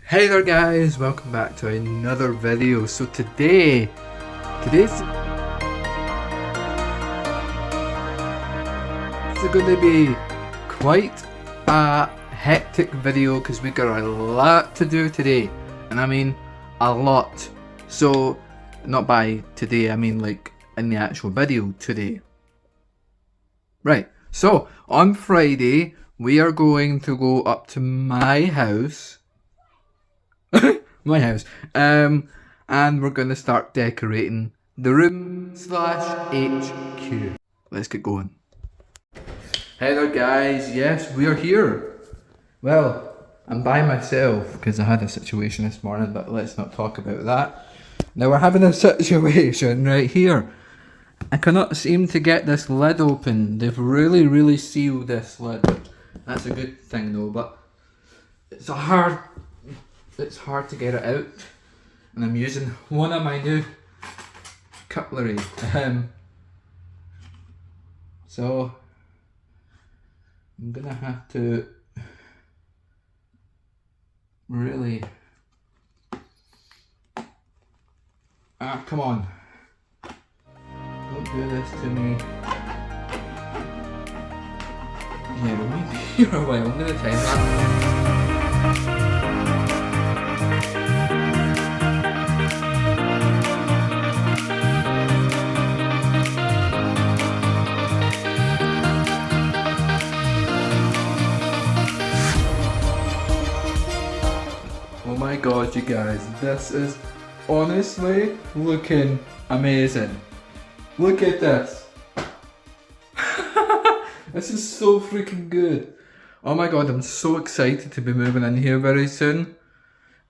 Hey there guys, welcome back to another video. So today's going to be quite a hectic video because we got a lot to do today, and I mean a lot. So not by today, I mean like in the actual video today. Right, so on Friday we are going to go up to my house. My house. And we're gonna start decorating the room / HQ. Let's get going. Hey there guys, yes we are here. Well, I'm by myself because I had a situation this morning, but let's not talk about that. Now we're having a situation right here. I cannot seem to get this lid open. They've really sealed this lid. That's a good thing though, but it's hard to get it out, and I'm using one of my new cutlery. So I'm gonna have to really come on, don't do this to me. Yeah, we'll be here a while. I'm gonna time that. Oh my god, you guys, this is honestly looking amazing. Look at this. This is so freaking good. Oh my god, I'm so excited to be moving in here very soon.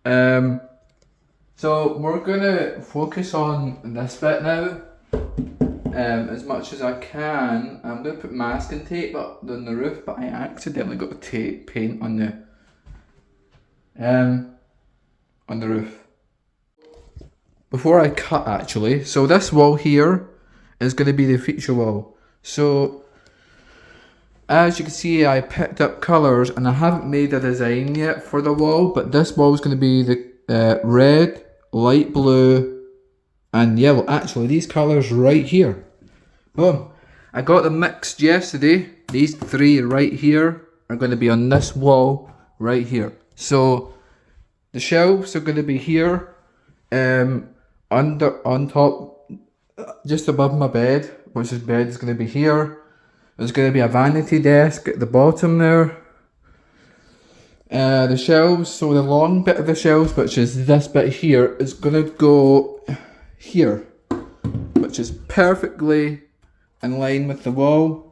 So we're gonna focus on this bit now. As much as I can. I'm gonna put masking tape up on the roof, but I accidentally got paint on the roof before I cut, actually. So this wall here is going to be the feature wall. So as you can see, I picked up colours and I haven't made a design yet for the wall, but this wall is going to be the red, light blue and yellow. Actually, these colours right here. Boom. I got them mixed yesterday. These three right here are going to be on this wall right here. So the shelves are going to be here, on top, just above my bed, which is bed is going to be here. There's going to be a vanity desk at the bottom there. The shelves, so the long bit of the shelves, which is this bit here, is going to go here, which is perfectly in line with the wall.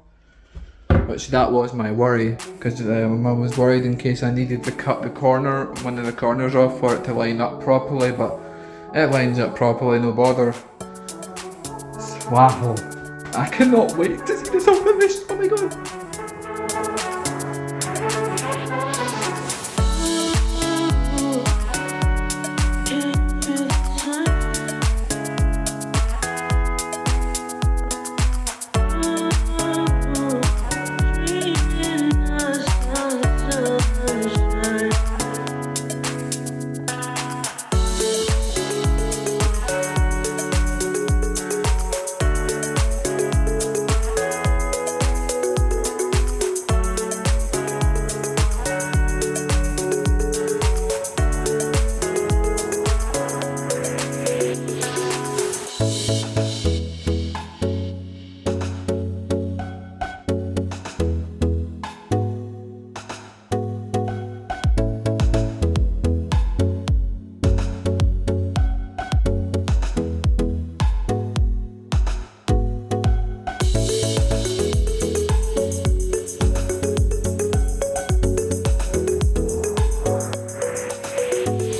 Which that was my worry, because I was worried in case I needed to cut the corner, one of the corners off for it to line up properly, but it lines up properly, no bother. Wow, I cannot wait to see this all finished, oh my god.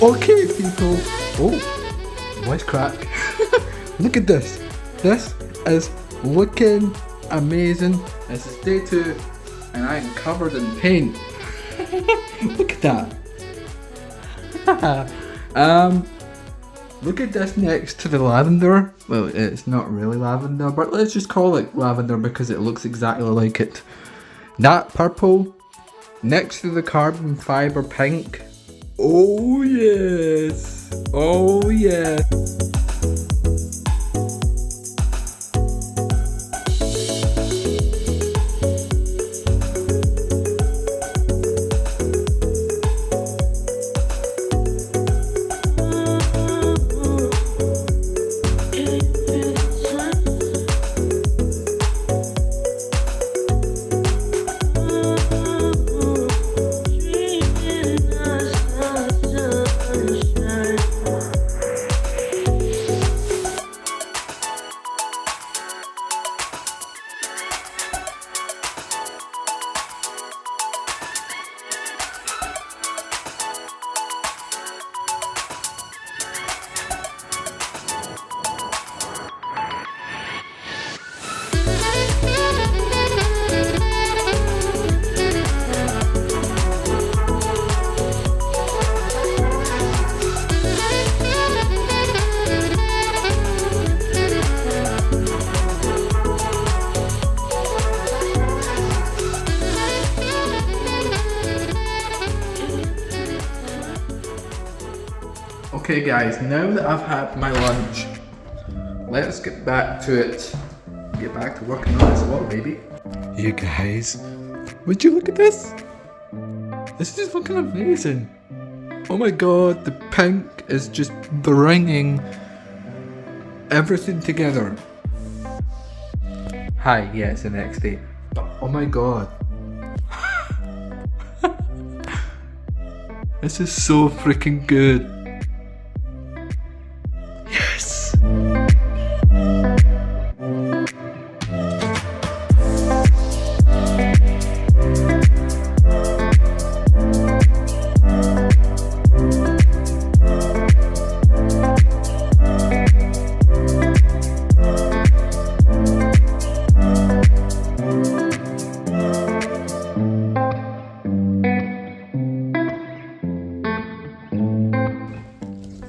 Okay people, oh, voice crack. Look at this. This is looking amazing. This is day 2 and I am covered in paint. Look at that. Look at this next to the lavender. Well, it's not really lavender, but let's just call it lavender because it looks exactly like it. That purple next to the carbon fibre pink Oh yes. Oh yes. Okay guys, now that I've had my lunch, let's get back to it. Get back to working on this wall, baby. You guys, would you look at this? This is looking amazing. Oh my god, the pink is just bringing everything together. Hi, yeah, it's the next day. But oh my god. This is so freaking good. Yes!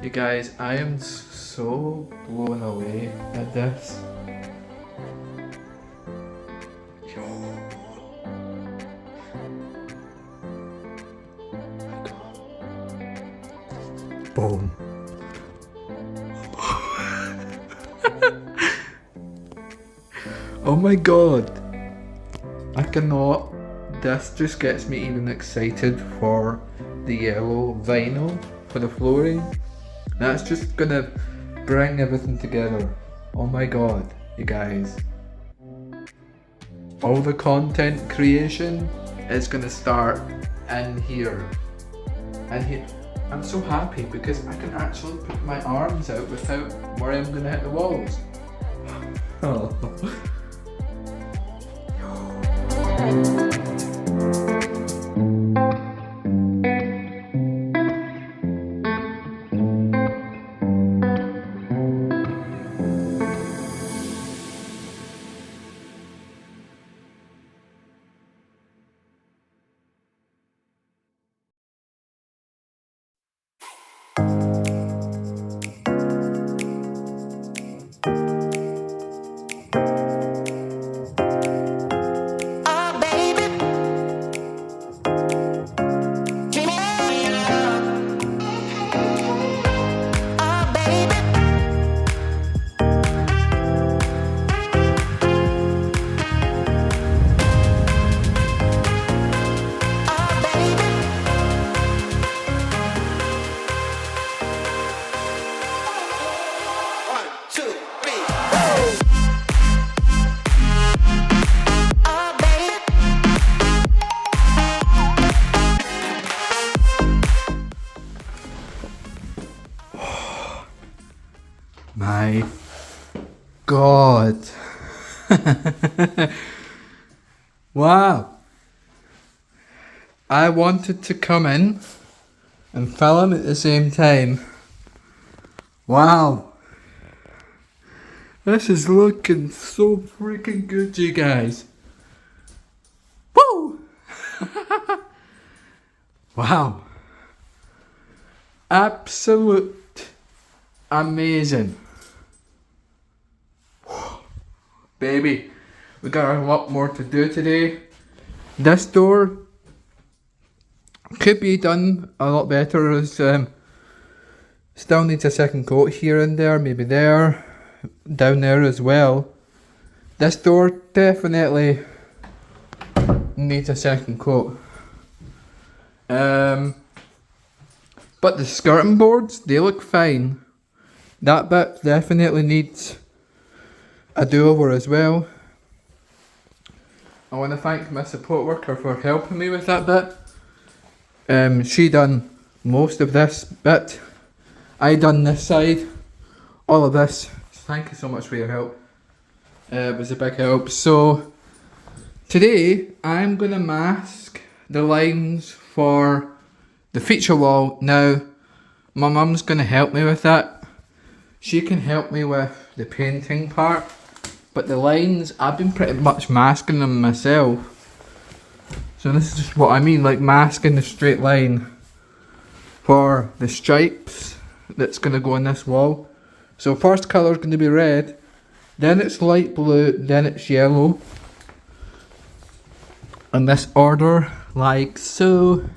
You guys, I am so blown away at this. Yo. My god. Boom. Oh my god. I cannot. This just gets me even excited for the yellow vinyl for the flooring. That's just gonna bring everything together. Oh my god, you guys. All the content creation is gonna start in here. And here, I'm so happy because I can actually put my arms out without worrying I'm gonna hit the walls. Oh. My god. Wow. I wanted to come in and film at the same time. Wow. This is looking so freaking good, you guys. Woo! Wow. Absolute amazing. Baby, we got a lot more to do today. This door, Could be done a lot better, as still needs a second coat here and there, maybe there, down there as well. This door definitely needs a second coat. But the skirting boards, they look fine. That bit definitely needs a do-over as well. I want to thank my support worker for helping me with that bit. She done most of this bit. I done this side, all of this. Thank you so much for your help. It was a big help. So today I'm going to mask the lines for the feature wall. Now my mum's going to help me with that. She can help me with the painting part, but the lines, I've been pretty much masking them myself. So this is just what I mean, like masking the straight line for the stripes that's going to go on this wall. So first colour is going to be red, then it's light blue, then it's yellow. In this order, like so.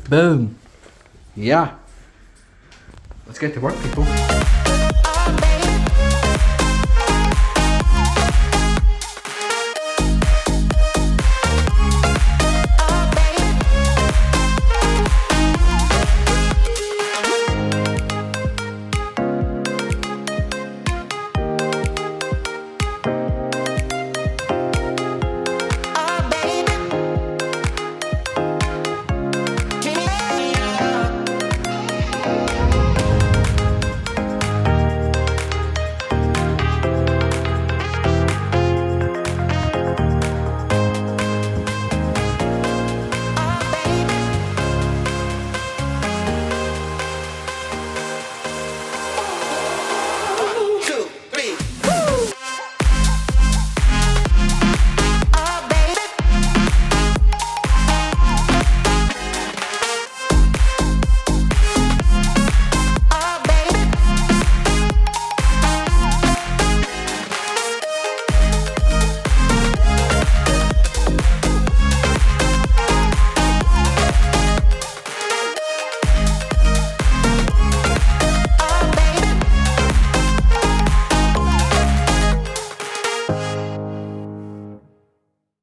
Boom. Yeah. Let's get to work, people.